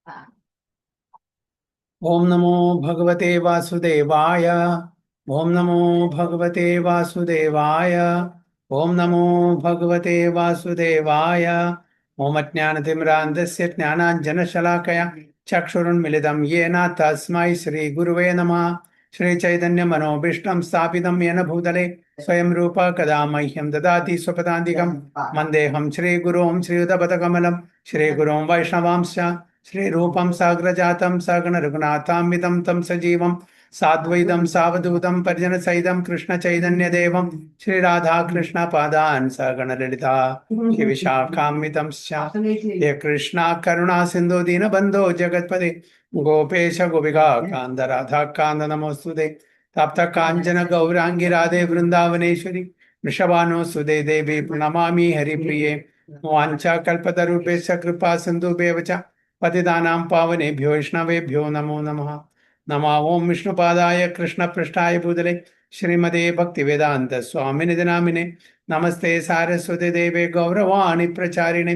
ओम नमो भगवते वासुदेवाय। ओम नमो भगवते वासुदेवाय। ओम नमो भगवते वासुदेवाय। ओम अज्ञानतिमिरान्धस्य ज्ञानाञ्जनशलाकया चक्षुरुन्मिलितं येन तस्मै श्रीगुरुवे नमः। श्रीचैतन्यमनोभीष्टं स्थापितं येन भूतले स्वयं रूप कदा मह्यं ददाति स्वपदान्तिकं वन्देऽहं श्रीगुरुं श्रीयुतपदकमलं श्रीगुरुं वैष्णवांश्च श्रीरूपं साग्रजातं सगणरघुनाथान्वितं तं सजीवं साद्वैतं सावधूतं परिजनसहितं कृष्णचैतन्यदेवं श्रीराधाकृष्णपादान् सगणललिता श्रीविशाखान्वितं हे कृष्णा करुणा सिन्धु दीनबन्धो जगत्पते गोपेश गोपिका कान्त राधाकान्त नमोऽस्तुते तप्त काञ्चन गौराङ्गी राधे वृन्दावनेश्वरी वृषभानुसुते देवी प्रणमामि हरिप्रिये वाञ्छाकल्पतरुभ्यश्च कृपा सिन्धुभ्येव च पतितानां पावनेभ्यो वैष्णवेभ्यो नमो नमः। नमः ओं विष्णुपादाय कृष्णपृष्ठाय भूतले श्रीमते भक्तिवेदान्त स्वामिनिधि नामिने नमस्ते सारस्वती देवे गौरवाणी प्रचारिणे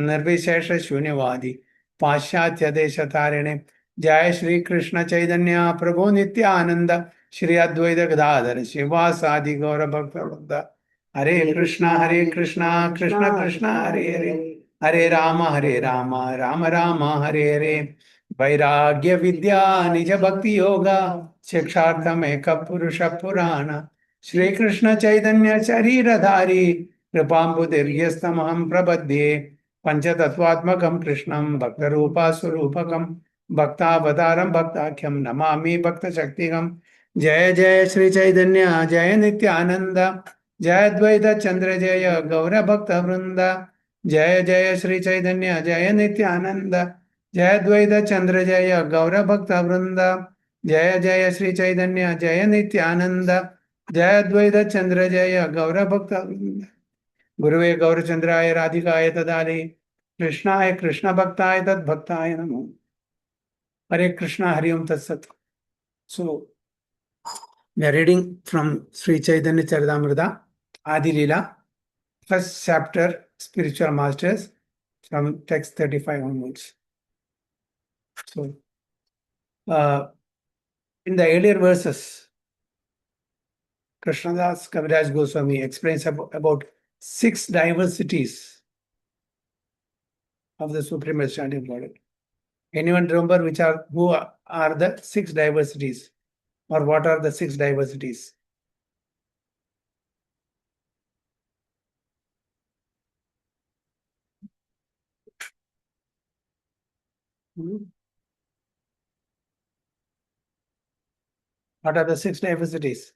निर्विशेष शून्यवादी पाश्चात्य देशतारिणे जय श्री कृष्ण चैतन्य प्रभु नित्यानंद श्री अद्वैत गदाधर शिवासादि गौर भक्त हरे कृष्णा कृष्ण कृष्ण हरे हरे हरे राम राम राम हरे हरे वैराग्य विद्या निज भक्ति योगा शिक्षार्थम एक पुरुष पुराण श्री कृष्ण चैतन्य शरीरधारी कृपाम्बुदीर्घस्तमहं प्रपद्ये पंचतत्वात्मकं कृष्णं भक्तरूपा स्वरूपकं भक्तावतारं भक्ताख्यं नमामि भक्तशक्तिकं जय जय श्री चैतन्य जय नित्यानंद जय द्वैत चंद्र जय गौर भक्त वृंद जय जय श्री चैतन्य जय नित्यानंद जय द्वैत चंद्र जय गौर भक्त वृंद जय जय श्री चैतन्य जय नित्यानंद जय द्वैत चंद्र जय गौर भक्त वृंद गुरुवे गौरचंद्राय राधिकाय तदालि कृष्णाय कृष्ण भक्ताय तद्भक्ताय नमो हरे कृष्णा हरि ओम तत्सत सो we are reading from Sri Chaitanya Charitamrita Adi Leela first chapter spiritual masters from text 35 onwards. So in the earlier verses Krishnadas Kaviraj Goswami explains about 6 diversities of the Supreme Personality of Godhead. Anyone remember who are the 6 diversities, or what are the 6 diversities? What are the 6 diversities?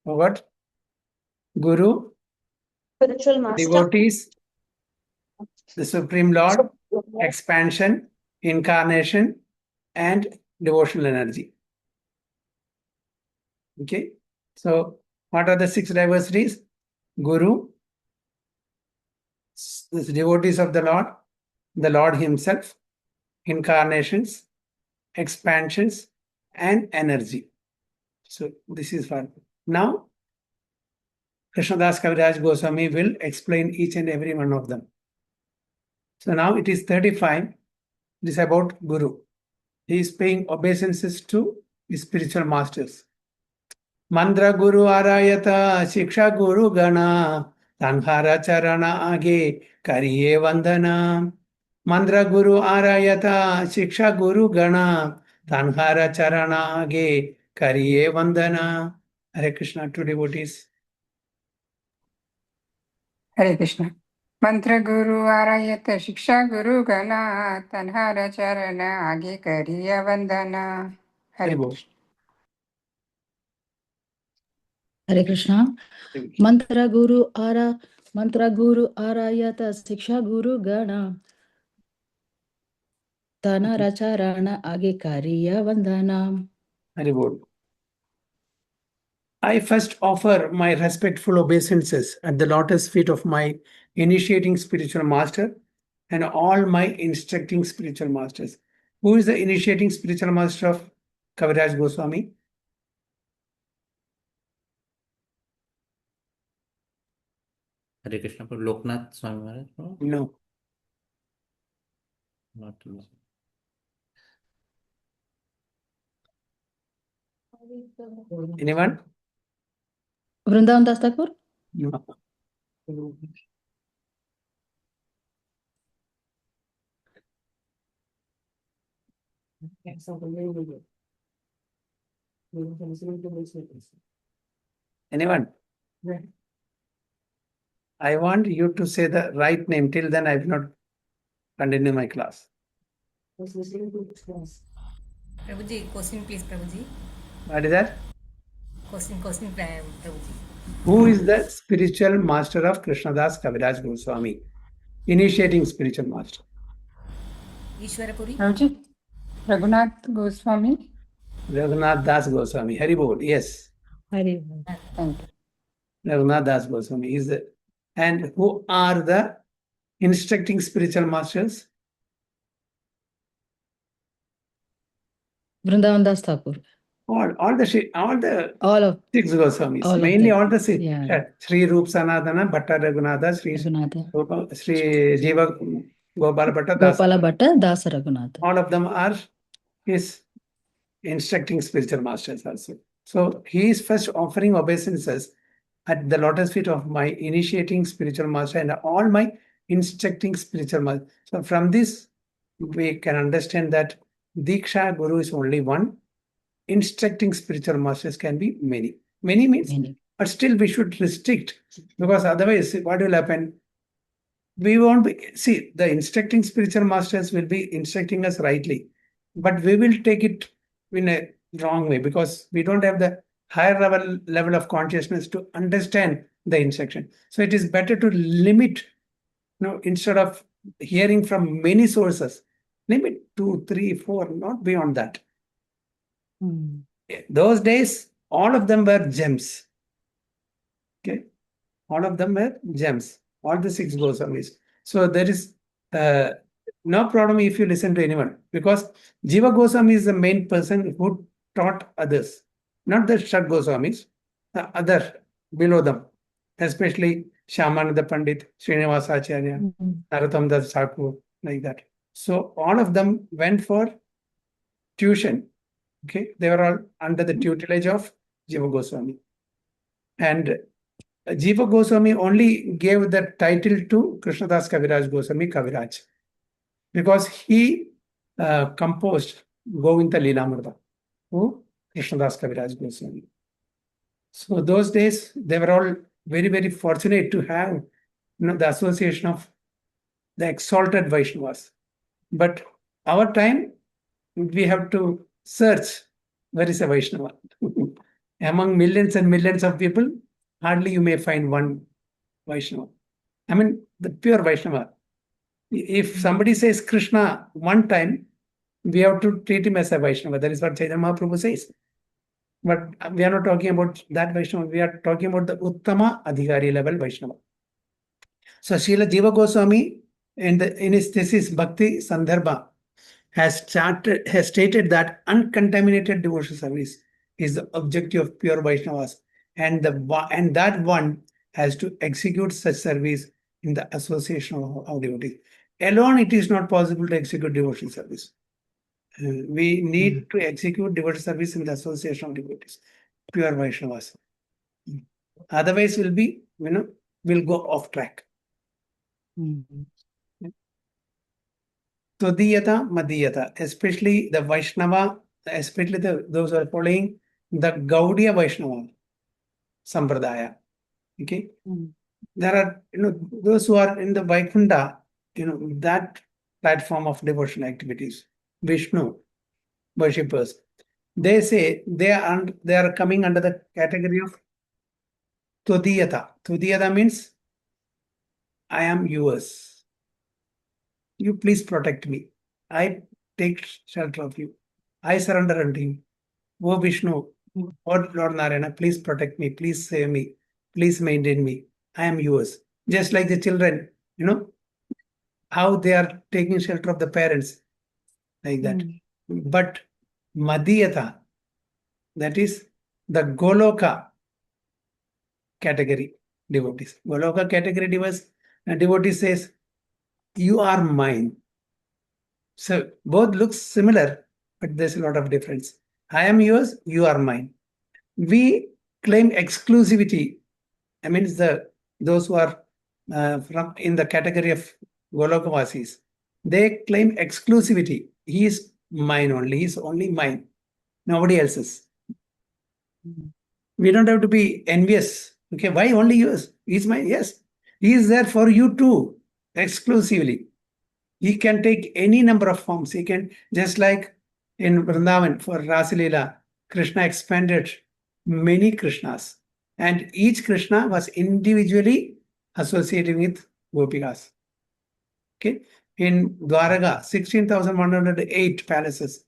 What? Guru, spiritual master, devotees, the Supreme Lord, expansion, incarnation, and devotional energy. Okay, so what are the 6 diversities? Guru, the devotees of the Lord Himself, incarnations, expansions, and energy. So this is one. Now, Krishnadas Kaviraj Goswami will explain each and every one of them. So now it is 35. It is about Guru. He is paying obeisances to his spiritual masters. Mantra Guru Arayata Shiksha Guru Gana Tanhara Charana Age Kariye Vandana. Mantra Guru Arayata Shiksha Guru Gana Tanhara Charana Age Kariye Vandana. Hare Krishna, two devotees. Hare Krishna. Mantra Guru Arayata Shiksha Guru Gana Tanhara Charana Age Kariya Vandana. Hare Krishna. Hare Krishna. Mantra Guru Arayata Shiksha Guru Gana Tanhara Charana Age Kariya Vandana. Hare Bol. I first offer my respectful obeisances at the lotus feet of my initiating spiritual master and all my instructing spiritual masters. Who is the initiating spiritual master of Kaviraj Goswami? Hare Krishna, but Loknath Swami Maharaj, no? No. Not. Anyone? Vrindavan Das Thakur? No. Anyone? I want you to say the right name. Till then, I will not continue my class. Prabhuji, question please, Prabhuji. What is that? Question, Prabhuji. Who is the spiritual master of Krishnadas Kaviraj Goswami? Initiating spiritual master. Ishwarapuri. Prabhuji, Raghunath Goswami. Raghunath Das Goswami. Hari Bol. Yes. Hari. Thank you. Raghunath Das Goswami is the. And who are the instructing spiritual masters? Vrindavan Das Thakur. All All of 6 Goswamis. All of Mainly them. all the 6. Yeah. Sri Rup Sanatana, Bhatta Raghunatha, Sri Jiva Gopala Bhatta, Das. Gopala Bhatta, Dasa Raghunatha. All of them are his instructing spiritual masters also. So he is first offering obeisances at the lotus feet of my initiating spiritual master and all my instructing spiritual master. So from this, we can understand that Diksha Guru is only one. Instructing spiritual masters can be many. Many means, but still we should restrict, because otherwise what will happen? We won't be, see, the instructing spiritual masters will be instructing us rightly, but we will take it in a wrong way because we don't have the higher level of consciousness to understand the instruction. So it is better to limit, instead of hearing from many sources, limit 2, 3, 4, not beyond that. Those days, all of them were gems. Okay, all of them were gems. All the 6 Goswamis. So there is no problem if you listen to anyone, because Jiva Goswami is the main person who taught others, not the Shad Goswamis, the other below them, especially Shyamananda Pandit, Srinivasa Acharya, Narottam Das Thakur, like that. So all of them went for tuition. Okay, they were all under the tutelage of Jiva Goswami. And Jiva Goswami only gave the title to Krishnadas Kaviraj Goswami Kaviraj, because he composed Govinda Lilamrita, who Krishnadas Kaviraj Goswami. So those days, they were all very, very fortunate to have the association of the exalted Vaishnavas. But our time, we have to search where is a Vaishnava. Among millions and millions of people, hardly you may find one Vaishnava. I mean, the pure Vaishnava. If somebody says Krishna one time, we have to treat him as a Vaishnava. That is what Chaitanya Mahaprabhu says. But we are not talking about that Vaishnava. We are talking about the Uttama Adhikari level Vaishnava. So Srila Jiva Goswami in his thesis Bhakti Sandarbha has stated that uncontaminated devotional service is the objective of pure Vaishnavas, and that one has to execute such service in the association of devotees. Alone, it is not possible to execute devotional service. We need to execute devotional service in the association of devotees, pure Vaishnavas. Otherwise, we'll go off track. Todiyata, Madhiyata, especially the Vaishnava, especially those who are following the Gaudiya Vaishnava Sampradaya. Okay. There are, those who are in the Vaikunta, that platform of devotional activities, Vishnu worshippers, they say they are coming under the category of Todiyata. Todiyata means I am yours. You please protect me. I take shelter of you. I surrender unto you. O Vishnu, O Lord Narayana, please protect me. Please save me. Please maintain me. I am yours. Just like the children, how they are taking shelter of the parents, like that. But Madhyata, that is the Goloka category. devotees. Goloka category devotee says, you are mine. So both looks similar, but there's a lot of difference. I am yours, you are mine. We claim exclusivity. I mean, those who are from in the category of Golokavasis, they claim exclusivity. He is mine only. He is only mine. Nobody else's. We don't have to be envious. Okay, why only yours? He's mine. Yes, he is there for you too, exclusively. He can take any number of forms. He can, just like in Vrindavan for Rasalila, Krishna expanded many Krishnas, and each Krishna was individually associated with Gopikas. Okay, in Dwaraka, 16,108 palaces.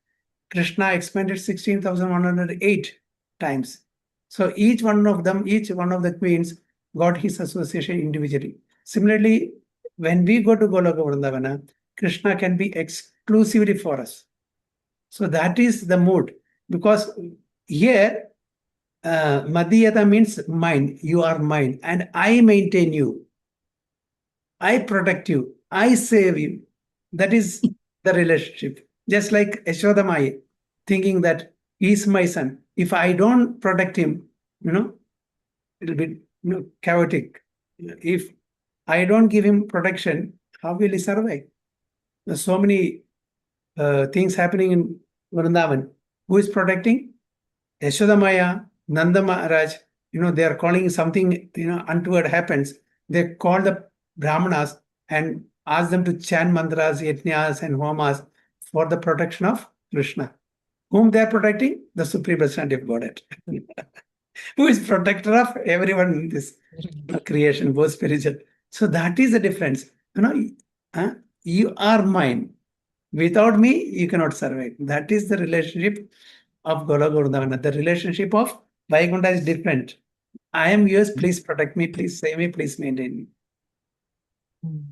Krishna expanded 16,108 times. So each one of them, each one of the queens got his association individually. Similarly, when we go to Goloka Vrindavana, Krishna can be exclusively for us. So that is the mood. Because here, Madhyata means mine, you are mine, and I maintain you. I protect you. I save you. That is the relationship. Just like Yashoda Mai, thinking that he's my son. If I don't protect him, it'll be chaotic. If I don't give him protection, how will he survive? There's so many things happening in Vrindavan. Who is protecting? Yashoda Maya, Nanda Maharaj, they are calling something, untoward happens. They call the Brahmanas and ask them to chant mantras, yajnas, and homas for the protection of Krishna. Whom they are protecting? The Supreme Personality of Godhead. Who is protector of everyone in this creation, both spiritual. So that is the difference. You are mine. Without me, you cannot survive. That is the relationship of Goloka Vrindavana. The relationship of Vaikuntha is different. I am yours, please protect me, please save me, please maintain me.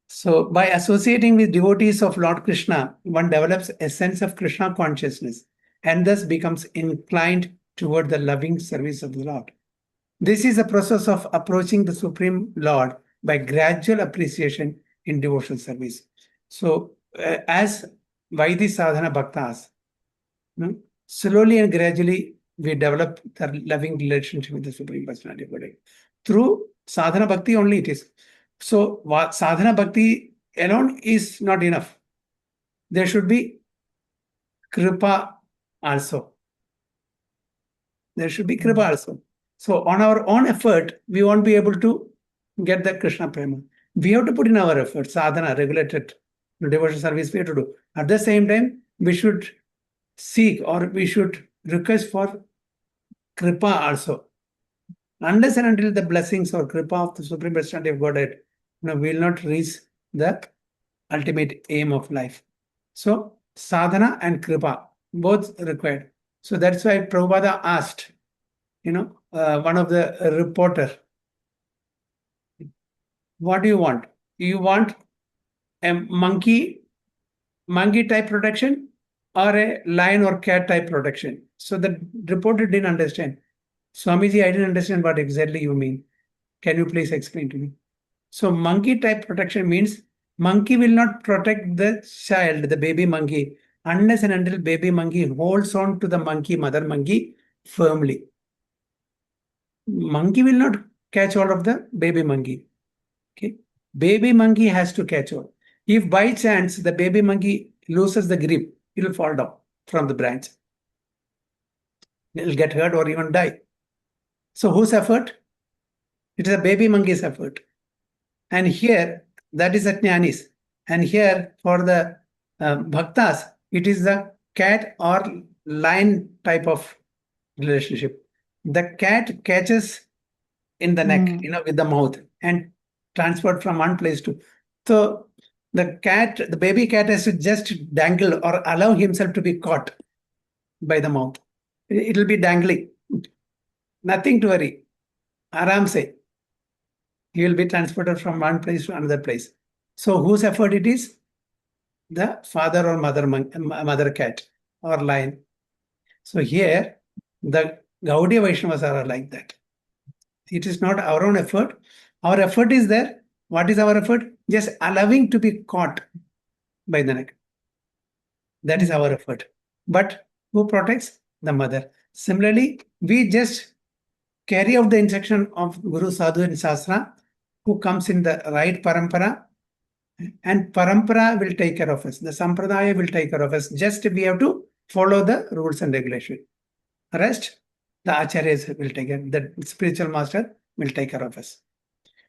So by associating with devotees of Lord Krishna, one develops a sense of Krishna consciousness and thus becomes inclined toward the loving service of the Lord. This is a process of approaching the Supreme Lord by gradual appreciation in devotional service. So as Vaidhi Sadhana Bhaktas, slowly and gradually we develop the loving relationship with the Supreme Personality of Godhead. Through sadhana bhakti only it is. So sadhana bhakti alone is not enough. There should be kripa also. There should be kripa also. So on our own effort, we won't be able to get the Krishna prema. We have to put in our effort, sadhana, regulated devotional service we have to do. At the same time, we should seek or we should request for kripa also. Unless and until the blessings or kripa of the Supreme Personality of Godhead, we will not reach the ultimate aim of life. So sadhana and kripa, both required. So that's why Prabhupada asked, one of the reporter, what do you want? You want a monkey type protection or a lion or cat type protection? So the reporter didn't understand. Swamiji, I didn't understand what exactly you mean. Can you please explain to me? So monkey type protection means monkey will not protect the child, the baby monkey, unless and until baby monkey holds on to the mother monkey firmly. Monkey will not catch hold of the baby monkey. Okay, baby monkey has to catch hold. If by chance the baby monkey loses the grip, it will fall down from the branch. It will get hurt or even die. So whose effort? It is a baby monkey's effort. And here, that is the jnanis. And here, for the bhaktas, it is the cat or lion type of relationship. The cat catches in the neck, with the mouth and transferred from one place to. So the baby cat has to just dangle or allow himself to be caught by the mouth. It will be dangling. Nothing to worry. Aram se. He will be transported from one place to another place. So whose effort it is? The father or mother cat or lion. So here, the Gaudiya Vaishnavas are like that. It is not our own effort. Our effort is there. What is our effort? Just allowing to be caught by the neck. That is our effort. But who protects? The mother. Similarly, we just carry out the instruction of Guru, Sadhu, and Shastra, who comes in the right parampara, and parampara will take care of us. The sampradaya will take care of us. Just we have to follow the rules and regulation. Rest, the acharyas will take care. The spiritual master will take care of us.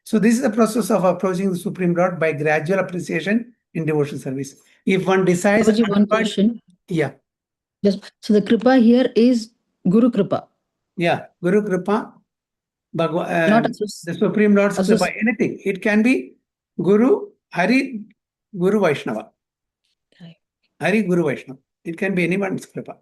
So this is the process of approaching the Supreme Lord by gradual appreciation in devotional service. If one decides, Babaji, one question. yeah, So the kripa here is Guru kripa, yeah, Guru Kripa, not the Supreme Lord's Kripa, associ- anything. It can be Guru, Hari, Guru Vaishnava. Right. Hari, Guru Vaishnava. It can be anyone's Kripa.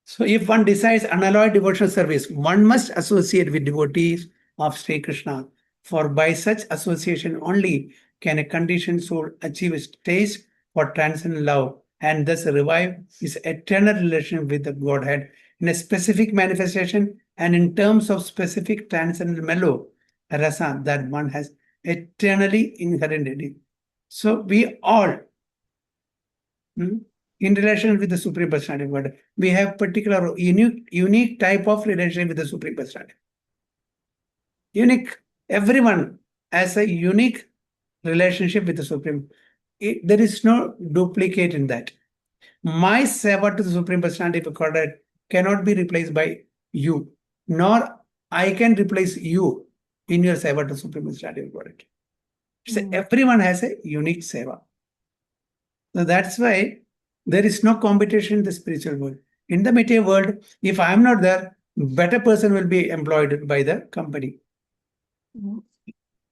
So if one decides unalloyed devotional service, one must associate with devotees of Sri Krishna. For by such association only can a conditioned soul achieve a stage for transcendent love and thus revive his eternal relation with the Godhead in a specific manifestation and in terms of specific transcendent mellow rasa that one has eternally inherent in it. So we all, in relation with the Supreme Personality of God, we have particular unique type of relation with the Supreme Personality. Unique. Everyone has a unique relationship with the Supreme. There is no duplicate in that. My seva to the Supreme Personality of Godhead cannot be replaced by you, nor I can replace you in your seva to Supreme Personality of Godhead. So everyone has a unique seva. So that's why there is no competition in the spiritual world. In the material world, if I am not there, better person will be employed by the company.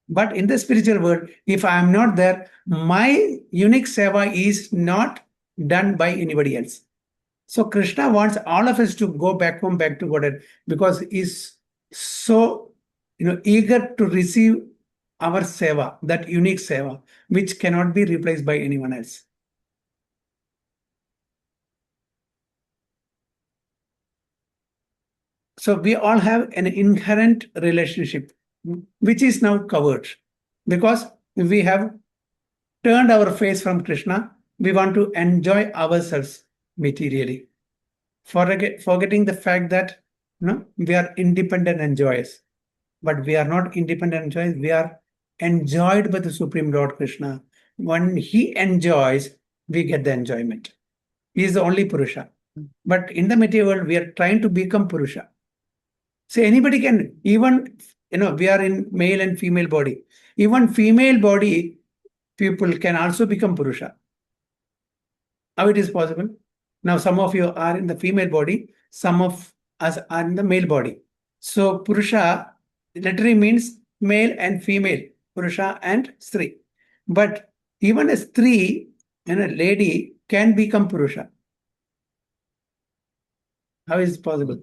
But in the spiritual world, if I am not there, my unique seva is not done by anybody else. So Krishna wants all of us to go back home, back to Godhead, because he's so eager to receive our seva, that unique seva, which cannot be replaced by anyone else. So we all have an inherent relationship, which is now covered because we have turned our face from Krishna. We want to enjoy ourselves materially, forgetting the fact that we are independent enjoyers. But we are not independent enjoyers. We are enjoyed by the Supreme Lord Krishna. When he enjoys, we get the enjoyment. He is the only Purusha. But in the material world, we are trying to become Purusha. So anybody can, even, we are in male and female body. Even female body people can also become Purusha. How it is possible? Now, some of you are in the female body, some of us are in the male body. So Purusha literally means male and female, Purusha and Stri. But even a Stri and a lady can become Purusha. How is it possible?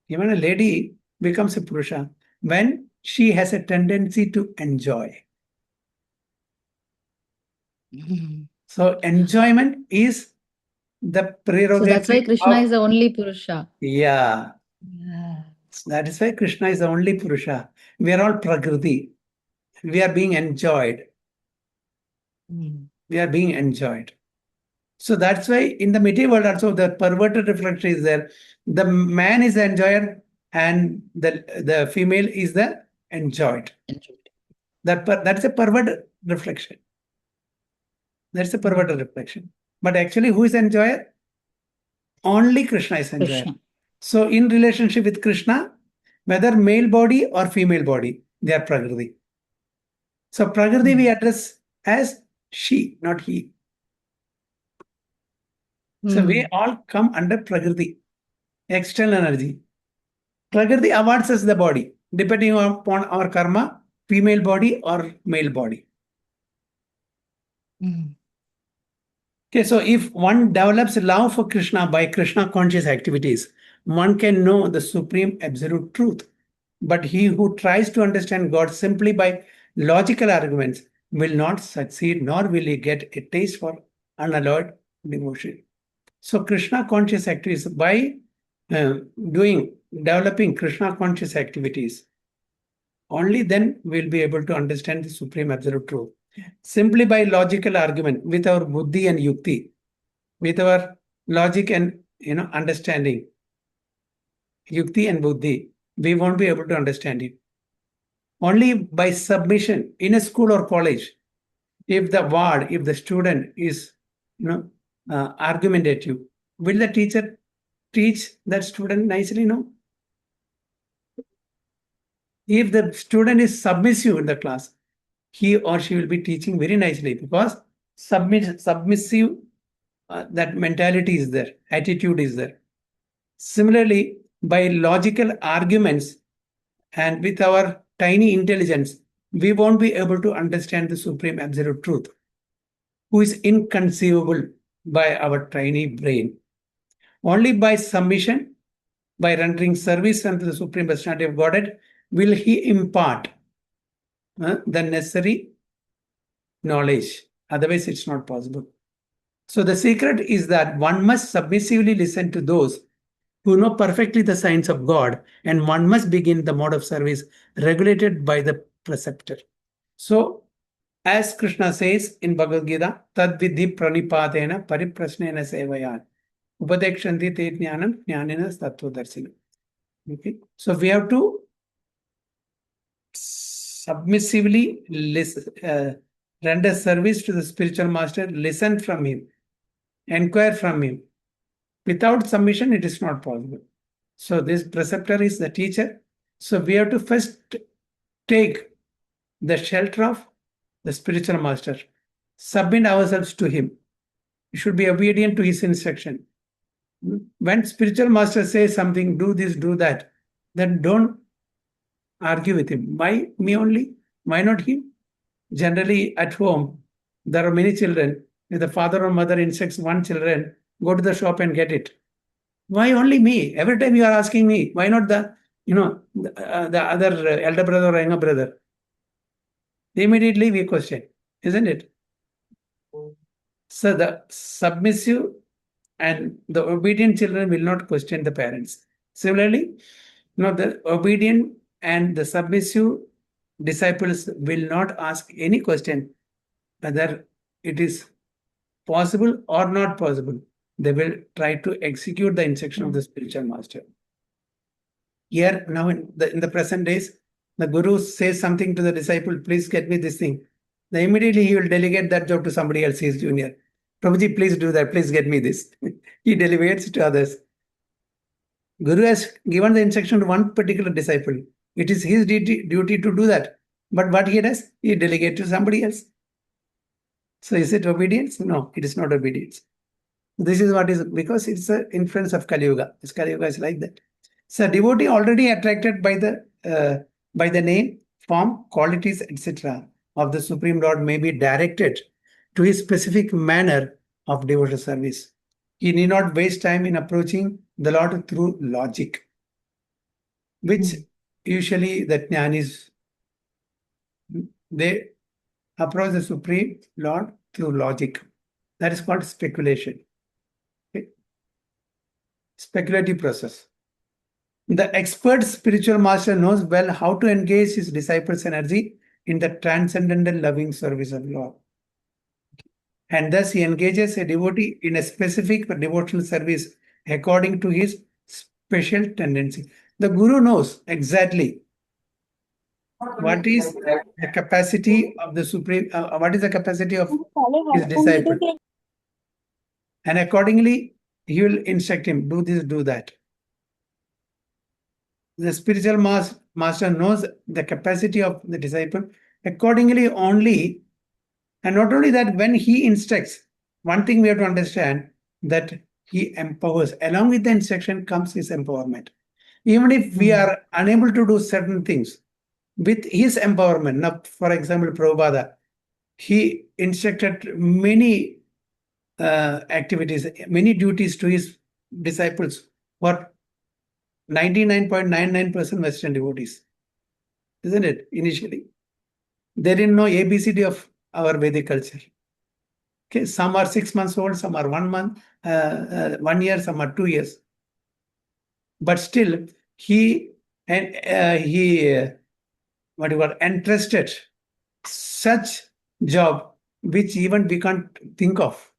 Even a lady becomes a Purusha when she has a tendency to enjoy. So enjoyment is the prerogative. So that's why Krishna is the only Purusha. Yeah. Yeah. That is why Krishna is the only Purusha. We are all Prakriti. We are being enjoyed. We are being enjoyed. So that's why in the material world also the perverted reflection is there. The man is the enjoyer and the female is the enjoyed. That's a perverted reflection. That's a perverted reflection. But actually, who is the enjoyer? Only Krishna is enjoyer. Krishna. So in relationship with Krishna, whether male body or female body, they are Prakriti. So Prakriti we address as she, not he. So we all come under Prakriti, external energy. Prakriti awards us the body, depending upon our karma, female body or male body. Okay, so if one develops love for Krishna by Krishna conscious activities, one can know the supreme absolute truth. But he who tries to understand God simply by logical arguments will not succeed, nor will he get a taste for unalloyed devotion. So Krishna conscious activities, by developing Krishna conscious activities, only then we'll be able to understand the supreme absolute truth. Simply by logical argument, with our buddhi and yukti, with our logic and understanding, yukti and buddhi, we won't be able to understand it. Only by submission in a school or college, if the student is argumentative, will the teacher teach that student nicely? No. If the student is submissive in the class, he or she will be teaching very nicely, because submissive, that mentality is there, attitude is there. Similarly, by logical arguments and with our tiny intelligence, we won't be able to understand the supreme absolute truth, who is inconceivable by our tiny brain. Only by submission, by rendering service unto the supreme personality of Godhead, will he impart the necessary knowledge. Otherwise, it's not possible. So the secret is that one must submissively listen to those who know perfectly the science of God, and one must begin the mode of service regulated by the preceptor. So, as Krishna says in Bhagavad Gita, tad vidhi pranipadena pariprasnena sevaya upadekshanti te jnanam jnanena tattvadarshina. Okay, so we have to submissively render service to the spiritual master, listen from him, inquire from him. Without submission, it is not possible. So this preceptor is the teacher. So we have to first take the shelter of the spiritual master, submit ourselves to him. We should be obedient to his instruction. When spiritual master says something, do this, do that, then don't argue with him. Why me only? Why not him? Generally, at home, there are many children. If the father or mother instructs one children, go to the shop and get it. Why only me? Every time you are asking me, why not the other elder brother or younger brother? Immediately we question, isn't it? So the submissive and the obedient children will not question the parents. Similarly, the obedient and the submissive disciples will not ask any question whether it is possible or not possible. They will try to execute the instruction of the spiritual master. Here, now in the present days, the guru says something to the disciple, please get me this thing. Then immediately he will delegate that job to somebody else, his junior. Prabhuji, please do that, please get me this. He delegates to others. Guru has given the instruction to one particular disciple. It is his duty to do that. But what he does, he delegates to somebody else. So is it obedience? No, it is not obedience. This is what is, because it's the influence of Kali Yuga. Kali Yuga is like that. So devotee already attracted by the name, form, qualities, etc. of the Supreme Lord may be directed to his specific manner of devotional service. He need not waste time in approaching the Lord through logic, which usually the jnanis, they approach the Supreme Lord through logic. That is called speculation. Okay? Speculative process. The expert spiritual master knows well how to engage his disciples' energy in the transcendental loving service of Lord. And thus he engages a devotee in a specific devotional service according to his special tendency. The guru knows exactly what is the capacity of the Supreme, what is the capacity of his disciple. And accordingly, he will instruct him, do this, do that. The spiritual master knows the capacity of the disciple accordingly only. And not only that, when he instructs, one thing we have to understand, that he empowers. Along with the instruction comes his empowerment. Even if we are unable to do certain things, with his empowerment, now, for example, Prabhupada, he instructed many activities, many duties to his disciples for 99.99% Western devotees. Isn't it? Initially, they didn't know ABCD of our Vedic culture. Okay, some are 6 months old, some are 1 month, 1 year, some are 2 years. But still, he entrusted such job which even we can't think of.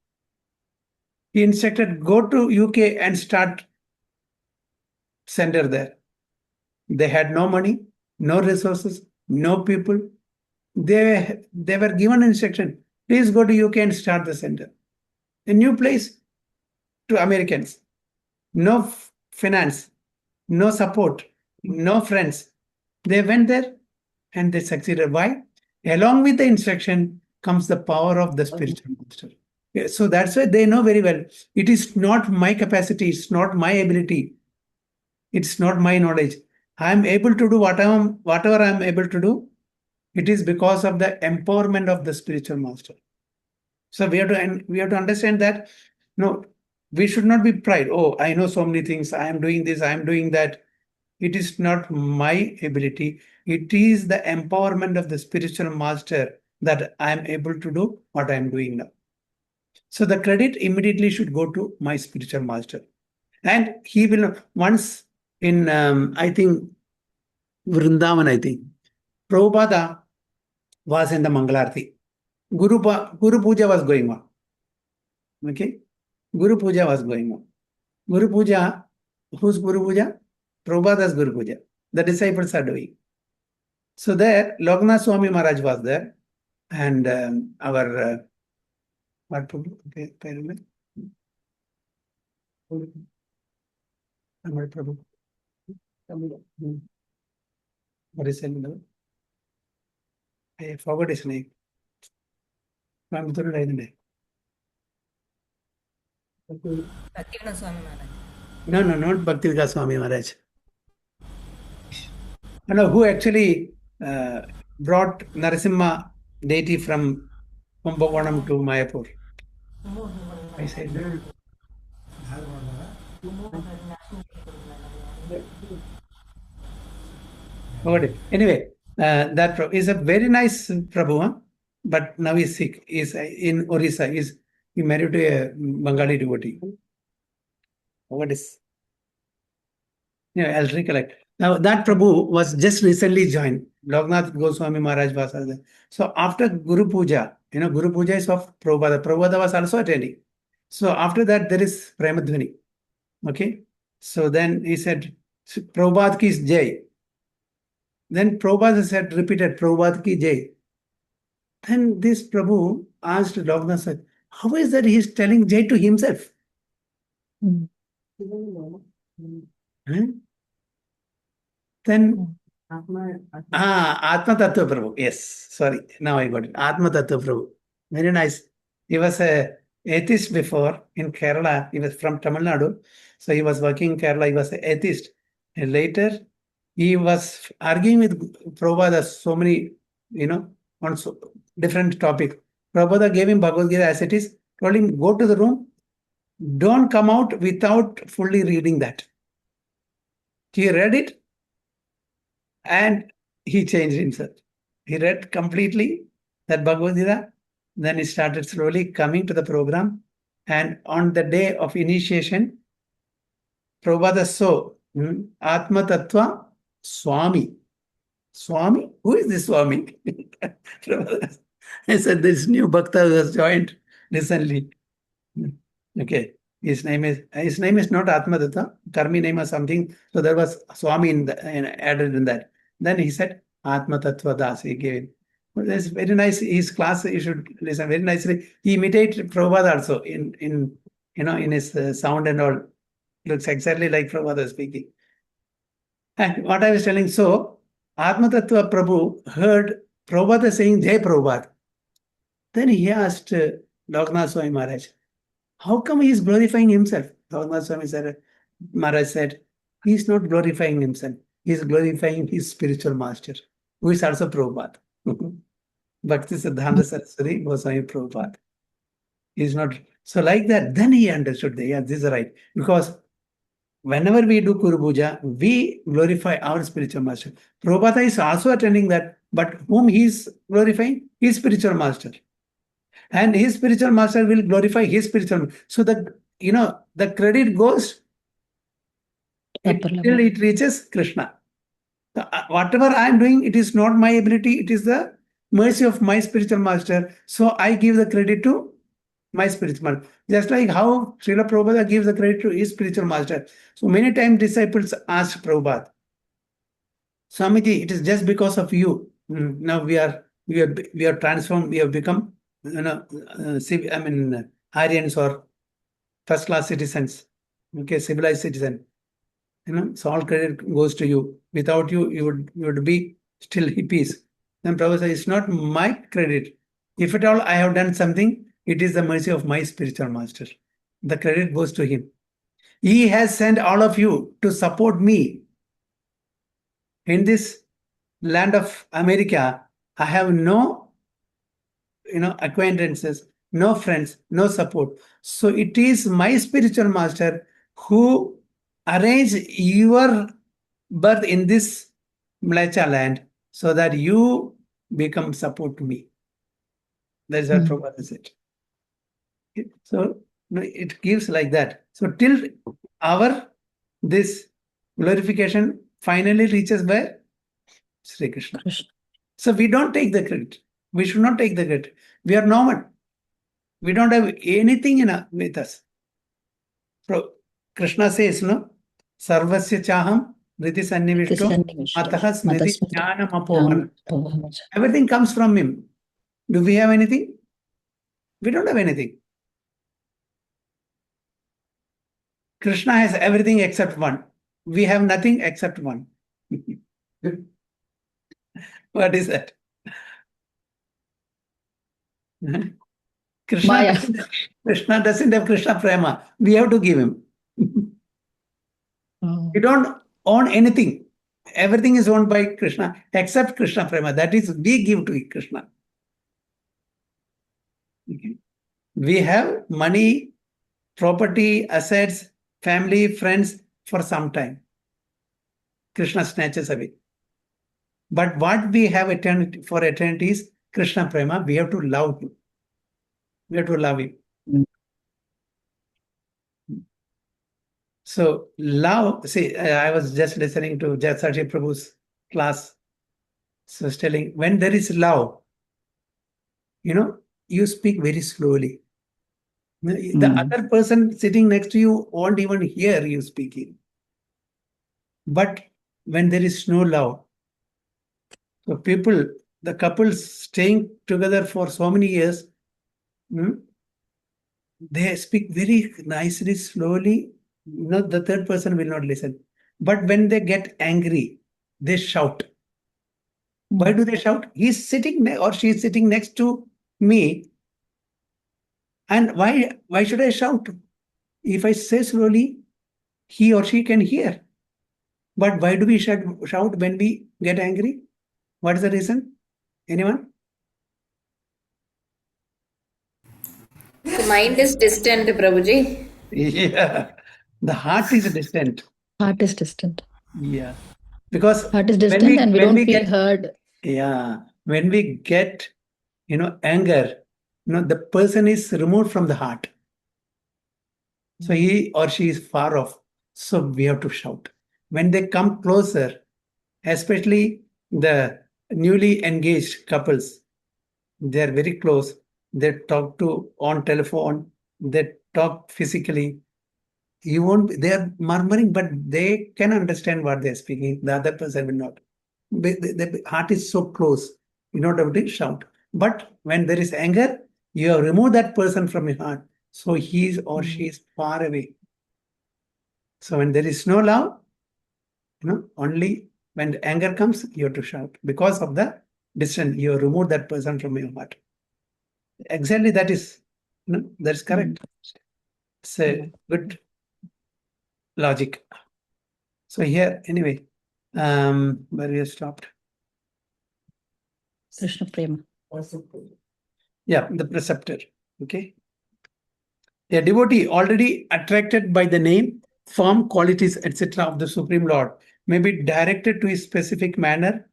He instructed, go to UK and start center there. They had no money, no resources, no people. They were given instruction, please go to UK and start the center. A new place to Americans. No finance, no support, no friends. They went there and they succeeded. Why? Along with the instruction comes the power of the spiritual master. Yeah, so that's why they know very well. It is not my capacity, it's not my ability, it's not my knowledge. I am able to do whatever I am able to do. It is because of the empowerment of the spiritual master. So we have to understand that no, we should not be pride. Oh, I know so many things. I am doing this. I am doing that. It is not my ability. It is the empowerment of the spiritual master that I am able to do what I am doing now. So the credit immediately should go to my spiritual master. And he will once in, I think, Vrindavan, I think, Prabhupada was in the Mangalarti. Guru Puja was going on. Okay? Guru Puja was going on. Guru Puja, whose Guru Puja? Prabhupada's Guru Puja. The disciples are doing. So there, Loknath Swami Maharaj was there. And our, what Prabhu? Amar Prabhu. What is his name? I forgot his name. Bhaktivinoda Swami Maharaj. No, not Bhaktivinoda Swami Maharaj. No, who actually brought Narasimha deity from Kumbakonam to Mayapur. I said that. Okay. Anyway, that is a very nice Prabhu, huh? But now he's sick. He's in Orissa. He married to a Bengali devotee. What is? Yeah, I'll recollect. Now that Prabhu was just recently joined. Loknath Goswami Maharaj was there. So after Guru Puja, Guru Puja is of Prabhupada. Prabhupada was also attending. So after that, there is Premadhvani. Okay. So then he said, Prabhupada ki jai. Then Prabhupada said, repeated, Prabhupada ki jai. Then this Prabhu asked Loknath, said, how is that he is telling jai to himself? Huh? Then Atma Tattva Prabhu. Yes, sorry. Now I got it. Atma Tattva Prabhu. Very nice. He was a atheist before in Kerala. He was from Tamil Nadu. So he was working in Kerala. He was an atheist. And later he was arguing with Prabhupada so many, on different topics. Prabhupada gave him Bhagavad Gita as it is, told him, go to the room. Don't come out without fully reading that. He read it and he changed himself. He read completely that Bhagavad Gita. Then he started slowly coming to the program. And on the day of initiation, Prabhupada saw Atma Tattva Swami. Swami? Who is this Swami? I said, this new Bhakta has joined recently. Okay. His name is not Atma Tattva, Karmi name or something. So there was Swami added in that. Then he said, Atma Tattva Das. He gave it. Well, that's very nice. His class, you should listen very nicely. He imitated Prabhupada also in his sound and all. Looks exactly like Prabhupada speaking. And what I was telling, so Atma Tattva Prabhu heard Prabhupada saying Jai Prabhupada. Then he asked Loknath Swami Maharaj, how come he is glorifying himself? Loknath Swami Maharaj said, he is not glorifying himself. He is glorifying his spiritual master, who is also Prabhupada. Bhakti Siddhanta Saraswati Goswami Prabhupada. He is not. So like that, then he understood that, yeah, this is right. Because whenever we do Guru Puja, we glorify our spiritual master. Prabhupada is also attending that, but whom he is glorifying? His spiritual master. And his spiritual master will glorify his spiritual. So the credit goes Upper till level. it reaches Krishna. Whatever I am doing, it is not my ability, it is the mercy of my spiritual master. So I give the credit to my spiritual master. Just like how Srila Prabhupada gives the credit to his spiritual master. So many times disciples ask Prabhupada, Swamiji, it is just because of you. Now we are transformed, we have become, Aryans or first class citizens, okay, civilized citizen. So all credit goes to you. Without you, you would be still hippies. Then Prabhupada says, it's not my credit. If at all I have done something, it is the mercy of my spiritual master. The credit goes to him. He has sent all of you to support me. In this land of America, I have no acquaintances, no friends, no support. So it is my spiritual master who arranged your birth in this Mlacha land so that you become support to me. That's what Prabhupada said. So it gives like that. So till this glorification finally reaches where? Sri Krishna. Krishna. So we don't take the credit. We should not take the credit. We are normal. We don't have anything with us. So Krishna says, no, Sarvasya Chaham Riti Sannivishto Ataha Smriti Jnanam Apohana. Everything comes from him. Do we have anything? We don't have anything. Krishna has everything except one. We have nothing except one. What is that? Maya. Krishna doesn't have Krishna Prema. We have to give him. We don't own anything. Everything is owned by Krishna except Krishna Prema. That is, we give to Krishna. Okay. We have money, property, assets, family, friends for some time. Krishna snatches away. But what we have for eternity is Krishna Prema. We have to love him. We have to love him. So love, see, I was just listening to Jatsaji Prabhu's class. So he's telling, when there is love, you speak very slowly. The other person sitting next to you won't even hear you speaking. But when there is no love, so the couples staying together for so many years, they speak very nicely, slowly. The third person will not listen. But when they get angry, they shout. Why do they shout? He's sitting or she is sitting next to me. And why should I shout? If I say slowly, he or she can hear. But why do we shout when we get angry? What is the reason? Anyone? The mind is distant, Prabhuji. Yeah. The heart is distant. Heart is distant. Yeah. Because heart is distant and we don't feel heard. Yeah. When we get, anger, the person is removed from the heart. So he or she is far off. So we have to shout. When they come closer, especially the newly engaged couples, they are very close. They talk on telephone, they talk physically. They are murmuring, but they can understand what they are speaking. The other person will not. The heart is so close, you're not able to shout. But when there is anger, you have removed that person from your heart. So he or she is far away. So when there is no love, only when the anger comes, you have to shout. Because of the distance, you have removed that person from your heart. Exactly, that is correct. It's a good logic. So here, anyway, where we have stopped. Krishna Prema. Yeah, the preceptor. Okay. A devotee already attracted by the name, form, qualities, etc. of the Supreme Lord may be directed to a specific manner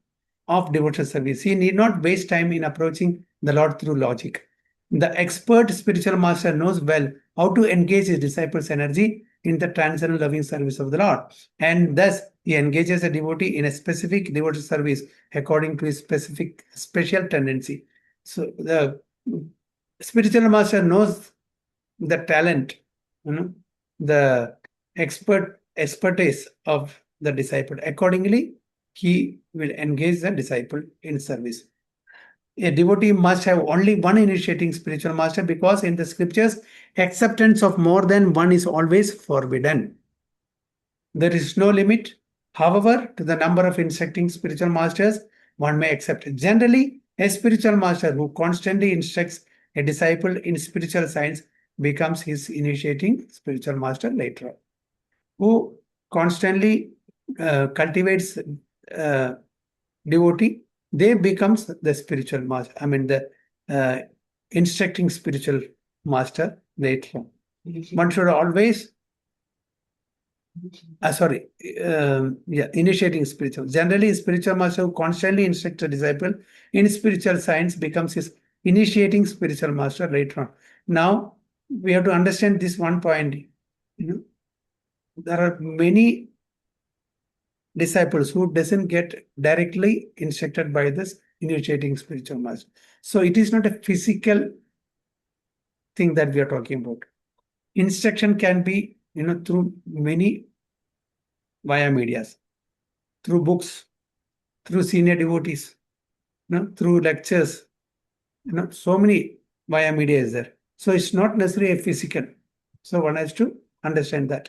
of devotional service. He need not waste time in approaching the Lord through logic. The expert spiritual master knows well how to engage his disciples' energy in the transcendental loving service of the Lord. And thus, he engages a devotee in a specific devotional service according to his specific special tendency. So the spiritual master knows the talent, the expertise of the disciple. Accordingly, he will engage the disciple in service. A devotee must have only one initiating spiritual master because in the scriptures, acceptance of more than one is always forbidden. There is no limit, however, to the number of instructing spiritual masters one may accept. Generally, a spiritual master who constantly instructs a disciple in spiritual science becomes his initiating spiritual master later on. Who constantly cultivates devotee, they becomes the spiritual master. I mean, the instructing spiritual master later on. One should always initiating spiritual. Generally, spiritual master who constantly instructs a disciple in spiritual science becomes his initiating spiritual master later on. Now, we have to understand this one point. There are many disciples who doesn't get directly instructed by this initiating spiritual master. So it is not a physical thing that we are talking about. Instruction can be, through many via medias, through books, through senior devotees, through lectures, so many via media is there. So it's not necessarily a physical. So one has to understand that.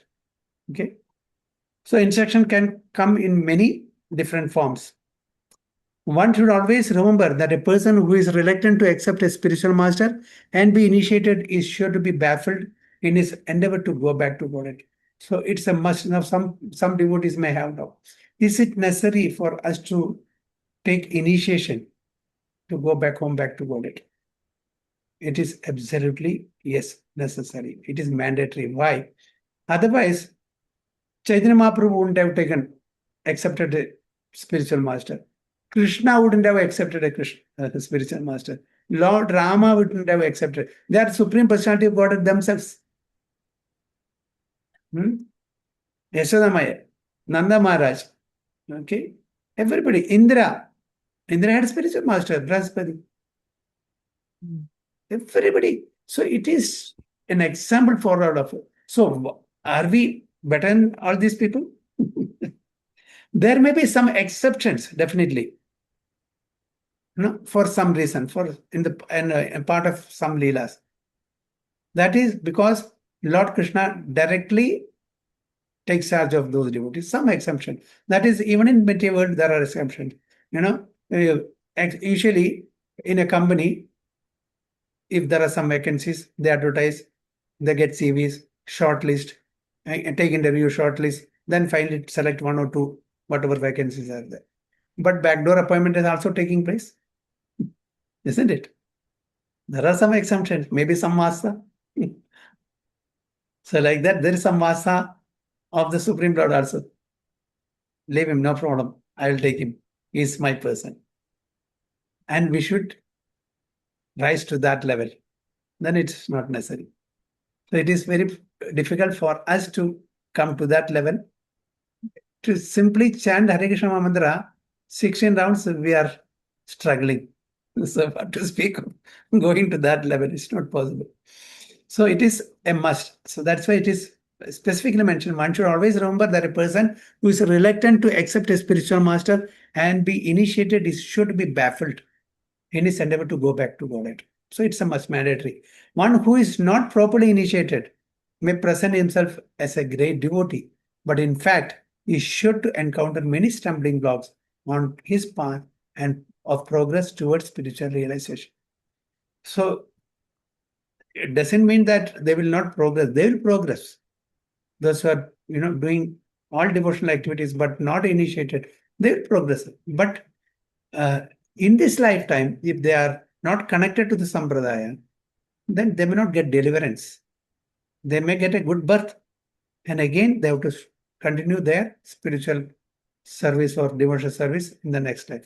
Okay. So instruction can come in many different forms. One should always remember that a person who is reluctant to accept a spiritual master and be initiated is sure to be baffled in his endeavor to go back to Godhead. So it's a must. Now some devotees may have now. Is it necessary for us to take initiation to go back home, back to Godhead? It is absolutely, yes, necessary. It is mandatory. Why? Otherwise, Chaitanya Mahaprabhu wouldn't have accepted a spiritual master. Krishna wouldn't have accepted a spiritual master. Lord Rama wouldn't have accepted. They are Supreme Personality of Godhead themselves. Yashoda Maya, Nanda Maharaj, okay, everybody. Indra had a spiritual master, Brahaspati. Everybody. So it is an example for all of us. So are we better than all these people? There may be some exceptions, definitely. For some reason, in part of some leelas. That is because Lord Krishna directly takes charge of those devotees. Some exemption. That is, even in material world, there are exemptions. Usually in a company, if there are some vacancies, they advertise, they get CVs, shortlist, take interview, shortlist, then finally select one or two, whatever vacancies are there. But backdoor appointment is also taking place, isn't it? There are some exemptions, maybe some Vasa. So like that, there is some Vasa of the Supreme Lord also. Leave him, no problem. I will take him. He is my person. And we should rise to that level. Then it's not necessary. So it is very difficult for us to come to that level. To simply chant Hare Krishna Mantra, 16 rounds, we are struggling. So what to speak of going to that level, it's not possible. So it is a must. So that's why it is specifically mentioned. One should always remember that a person who is reluctant to accept a spiritual master and be initiated should be baffled in his endeavor to go back to Godhead. So it's a must, mandatory. One who is not properly initiated may present himself as a great devotee, but in fact, he is sure to encounter many stumbling blocks on his path and of progress towards spiritual realization. So it doesn't mean that they will not progress. They will progress. Those who are, doing all devotional activities but not initiated, they will progress. But in this lifetime, if they are not connected to the Sampradaya, then they may not get deliverance. They may get a good birth. And again, they have to continue their spiritual service or devotional service in the next life.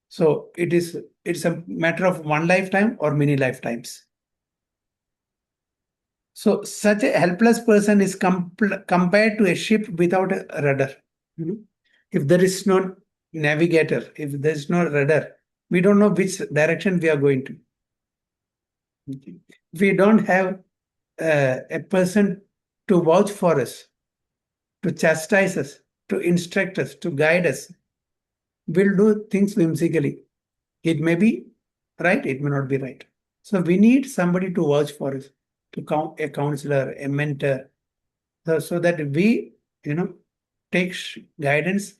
So it's a matter of one lifetime or many lifetimes. So such a helpless person is compared to a ship without a rudder. If there is no navigator, if there is no rudder, we don't know which direction we are going to. If we don't have a person to vouch for us, to chastise us, to instruct us, to guide us, we'll do things whimsically. It may be right, it may not be right. So we need somebody to vouch for us, to count a counselor, a mentor, so that we, take guidance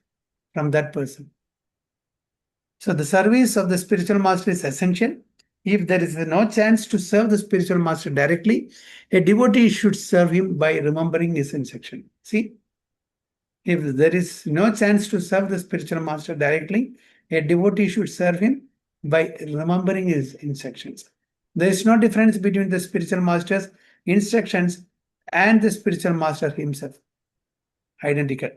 from that person. So the service of the spiritual master is essential. If there is no chance to serve the spiritual master directly, a devotee should serve him by remembering his instruction. See, if there is no chance to serve the spiritual master directly, a devotee should serve him by remembering his instructions. There is no difference between the spiritual master's instructions and the spiritual master himself. Identical.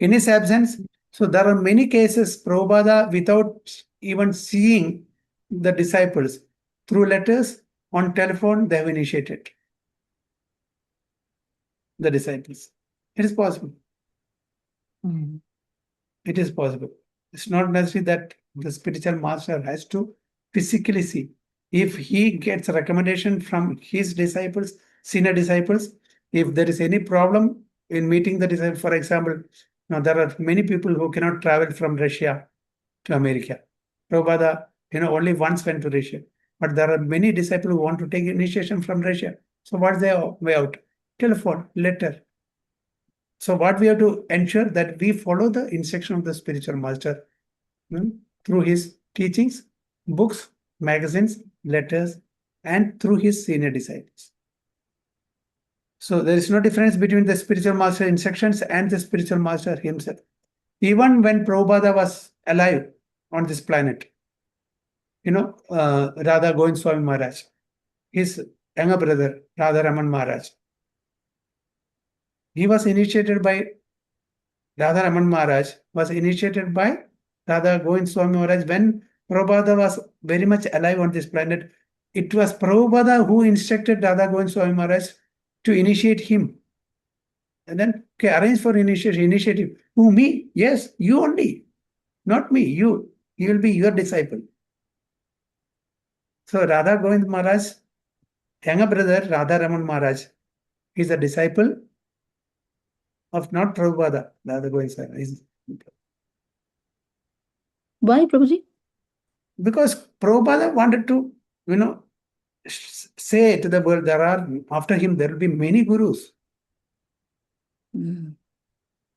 In his absence, so there are many cases, Prabhupada, without even seeing the disciples, through letters, on telephone, they have initiated the disciples. It is possible. It is possible. It's not necessary that the spiritual master has to physically see. If he gets a recommendation from his disciples, senior disciples, if there is any problem in meeting the disciple, for example, now there are many people who cannot travel from Russia to America. Prabhupada, only once went to Russia. But there are many disciples who want to take initiation from Russia. So what's their way out? Telephone, letter. So what we have to ensure that we follow the instruction of the spiritual master through his teachings, books, magazines, letters, and through his senior disciples. So there is no difference between the spiritual master instructions and the spiritual master himself. Even when Prabhupada was alive on this planet, Radha Govind Swami Maharaj, his younger brother, Radha Raman Maharaj, he was initiated by Radha Raman Maharaj, was initiated by Radha Govind Swami Maharaj when Prabhupada was very much alive on this planet. It was Prabhupada who instructed Radha Govind Swami Maharaj to initiate him. And then, arrange for initiative. Who, me? Yes, you only. Not me, you. He will be your disciple. So Radha Govind Maharaj, younger brother Radha Raman Maharaj, is a disciple of not Prabhupada, Radha Govind Swami. Why, Prabhuji? Because Prabhupada wanted to, say to the world, after him, there will be many gurus.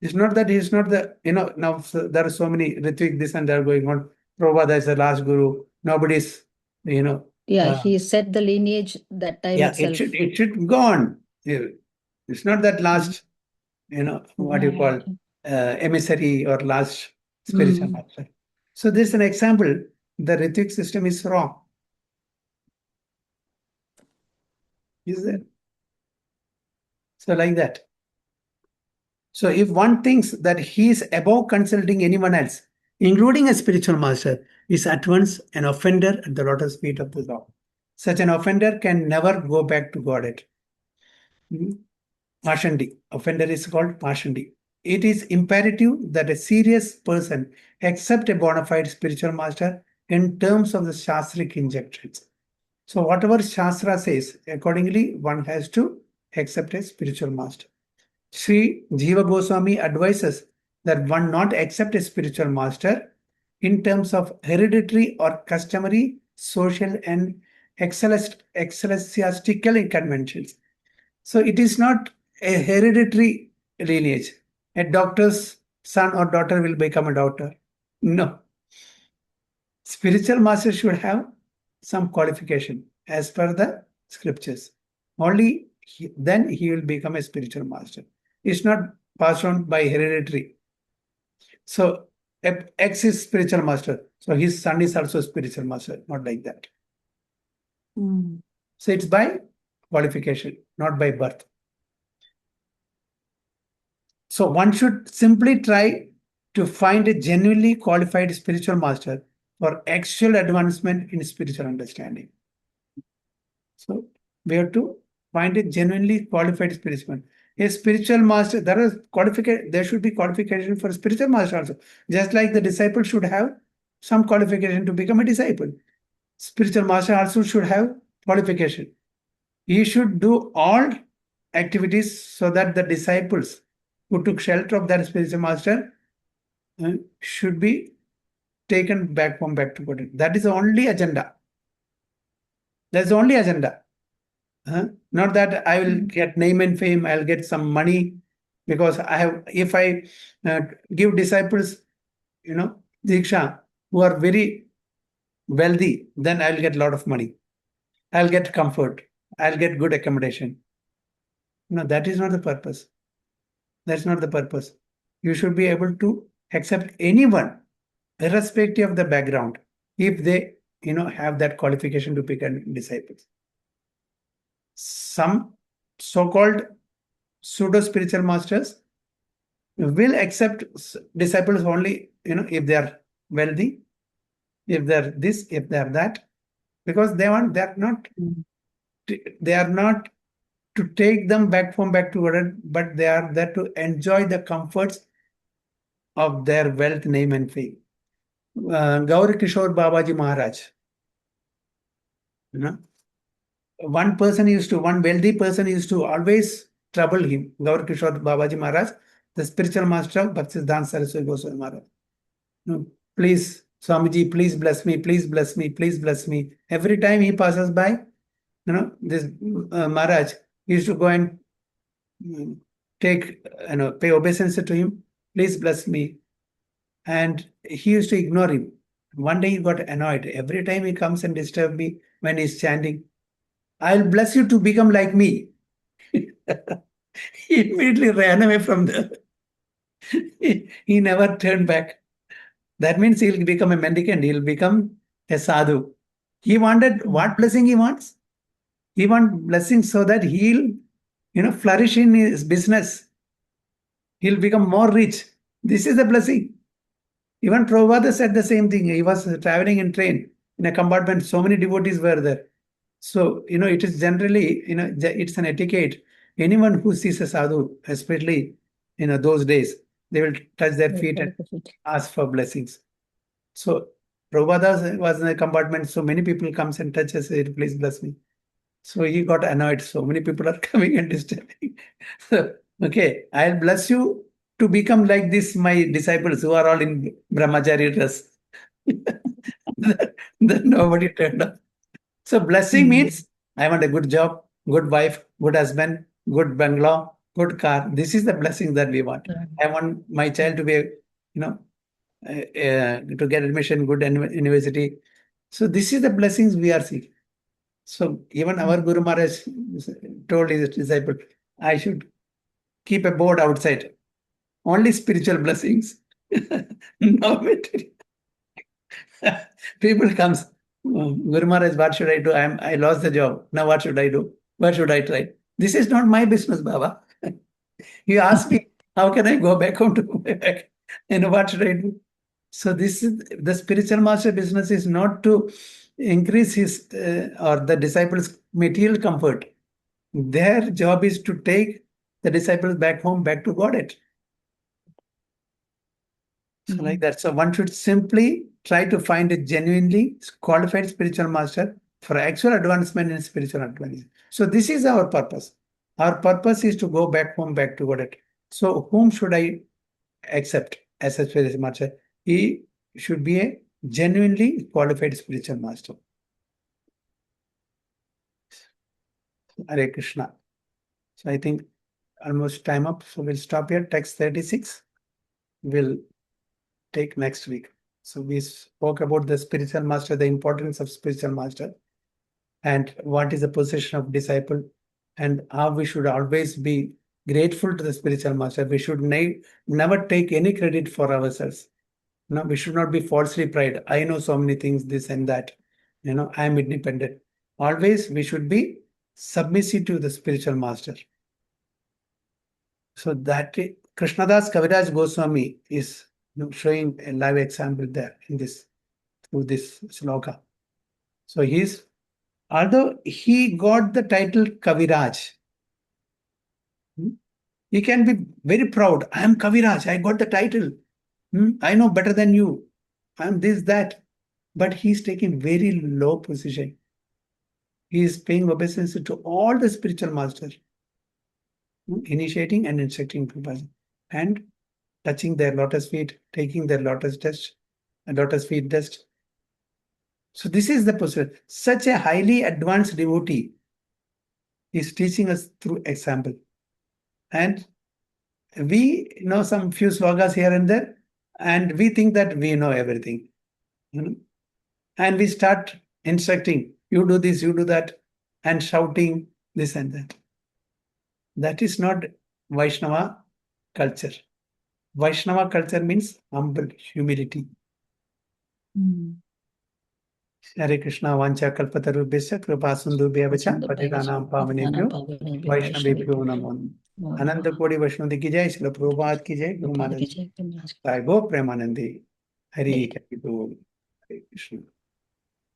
It's not that he's not now there are so many Ritvik, this and that going on. Prabhupada is the last guru. Nobody's, Yeah, he set the lineage that time itself. it should go on. It's not that last, what you call emissary or last spiritual master. So this is an example. The Ritvik system is wrong. Is there? So like that. So if one thinks that he is above consulting anyone else, including a spiritual master, is at once an offender at the lotus feet of the Lord. Such an offender can never go back to Godhead. Pashandi. Offender is called Pashandi. It is imperative that a serious person accept a bona fide spiritual master in terms of the Shastric injunctions. So whatever Shastra says, accordingly, one has to accept a spiritual master. Sri Jiva Goswami advises that one not accept a spiritual master in terms of hereditary or customary social and ecclesiastical conventions. So it is not a hereditary lineage. A doctor's son or daughter will become a doctor. No. Spiritual master should have some qualification as per the scriptures. Only then he will become a spiritual master. It's not passed on by hereditary. So X is spiritual master. So his son is also spiritual master. Not like that. So it's by qualification, not by birth. So one should simply try to find a genuinely qualified spiritual master for actual advancement in spiritual understanding. So we have to find a genuinely qualified spiritual. A spiritual master, there should be qualification for a spiritual master also. Just like the disciple should have some qualification to become a disciple. Spiritual master also should have qualification. He should do all activities so that the disciples who took shelter of that spiritual master should be taken back to God. That is the only agenda. That's the only agenda. Not that I will get name and fame, I'll get some money because if I give disciples, Diksha, who are very wealthy, then I'll get a lot of money. I'll get comfort. I'll get good accommodation. No, that is not the purpose. That's not the purpose. You should be able to accept anyone, irrespective of the background, if they, have that qualification to become disciples. Some so-called pseudo-spiritual masters will accept disciples only, if they are wealthy, if they're this, if they're that, because they are not to take them back to God, but they are there to enjoy the comforts of their wealth, name, and fame. Gauri Kishore Babaji Maharaj, one wealthy person used to always trouble him. Gauri Kishore Babaji Maharaj, the spiritual master of Bhaktisiddhanta Saraswati Goswami Maharaj. Please, Swamiji, please bless me, please bless me, please bless me. Every time he passes by, this Maharaj used to go and pay obeisance to him. Please bless me. And he used to ignore him. One day he got annoyed. Every time he comes and disturbs me when he's chanting, I'll bless you to become like me. He immediately ran away from there. He never turned back. That means he'll become a mendicant. He'll become a sadhu. He wanted what blessing he wants? He wants blessing so that he'll, flourish in his business. He'll become more rich. This is the blessing. Even Prabhupada said the same thing. He was traveling in train in a compartment. So many devotees were there. So, it is generally, it's an etiquette. Anyone who sees a sadhu, especially, those days, they will touch their feet and ask for blessings. So, Prabhupada was in a compartment. So many people comes and touches it. Please bless me. So he got annoyed. So many people are coming and disturbing. So, okay, I'll bless you to become like this, my disciples who are all in brahmachari dress. Then nobody turned up. So blessing means I want a good job, good wife, good husband, good bungalow, good car. This is the blessing that we want. I want my child to be, to get admission, good university. So this is the blessings we are seeking. So even our Guru Maharaj told his disciple, I should keep a board outside. Only spiritual blessings. No material. People comes, Guru Maharaj, what should I do? I lost the job. Now what should I do? What should I try? This is not my business, Baba. You ask me, how can I go back home to my back? What should I do? So this is the spiritual master business is not to increase his or the disciples' material comfort. Their job is to take the disciples back home, back to Godhead. So like that. So one should simply try to find a genuinely qualified spiritual master for actual advancement in spiritual advancement. So this is our purpose. Our purpose is to go back home, back to Godhead. So whom should I accept as a spiritual master? He should be a genuinely qualified spiritual master. Hare Krishna. So I think almost time up. So we'll stop here. Text 36. We'll take next week. So we spoke about the spiritual master, the importance of spiritual master, and what is the position of disciple, and how we should always be grateful to the spiritual master. We should never take any credit for ourselves. No, we should not be falsely pride. I know so many things, this and that. I am independent. Always we should be submissive to the spiritual master. So that Krishnadas Kaviraj Goswami is showing a live example there in this through this sloka. So although he got the title Kaviraj, he can be very proud. I am Kaviraj, I got the title. I know better than you. I am this, that. But he's taking very low position. He is paying obeisance to all the spiritual masters, initiating and instructing people, and touching their lotus feet, taking their lotus feet dust. So this is the position. Such a highly advanced devotee is teaching us through example. And we know some few slogas here and there, and we think that we know everything. And we start instructing, you do this, you do that, and shouting this and that. That is not Vaishnava culture. Vaishnava culture means humble, humility. Hare Krishna Vancha Kalpatarubhyasya Kripa Sindhubhya Vacha Patitanam Pavanebhyo Vaishnavebhyo Namo Ananda Kodi Vaishnavi ki jai, Srila Prabhupada ki jai, Guru Maharaj Sai Bo Premanandi. Hare Krishna.